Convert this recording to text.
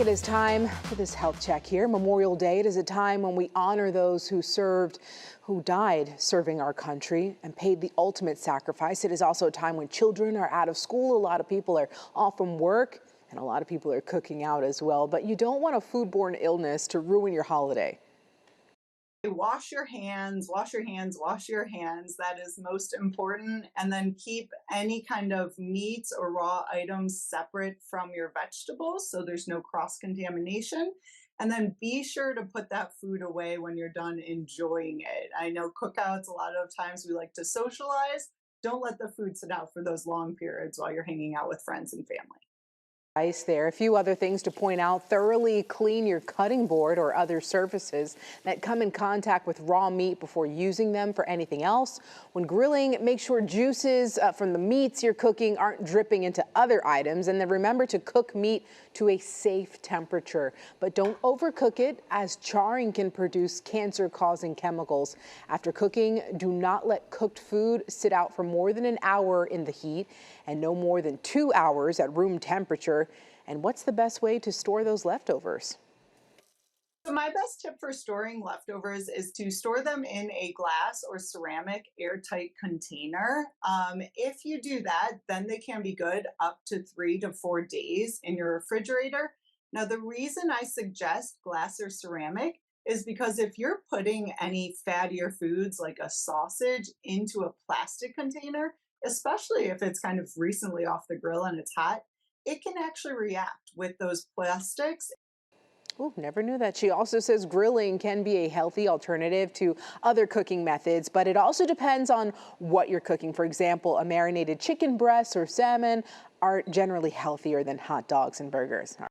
It is time for this health check here. Memorial Day, it is a time when we honor those who died serving our country and paid the ultimate sacrifice. It is also a time when children are out of school. A lot of people are off from work and a lot of people are cooking out as well. But you don't want a foodborne illness to ruin your holiday. Wash your hands, wash your hands, wash your hands. That is most important. And then keep any kind of meats or raw items separate from your vegetables so there's no cross contamination. And then be sure to put that food away when you're done enjoying it. I know cookouts, a lot of times we like to socialize. Don't let the food sit out for those long periods while you're hanging out with friends and family. There. A few other things to point out. Thoroughly clean your cutting board or other surfaces that come in contact with raw meat before using them for anything else. When grilling, make sure juices from the meats you're cooking aren't dripping into other items. And then remember to cook meat to a safe temperature. But don't overcook it, as charring can produce cancer-causing chemicals. After cooking, do not let cooked food sit out for more than an hour in the heat and no more than 2 hours at room temperature. And what's the best way to store those leftovers? So my best tip for storing leftovers is to store them in a glass or ceramic airtight container. If you do that, then they can be good up to 3 to 4 days in your refrigerator. Now, the reason I suggest glass or ceramic is because if you're putting any fattier foods like a sausage into a plastic container, especially if it's kind of recently off the grill and it's hot, it can actually react with those plastics. Ooh, never knew that. She also says grilling can be a healthy alternative to other cooking methods, but it also depends on what you're cooking. For example, a marinated chicken breast or salmon are generally healthier than hot dogs and burgers.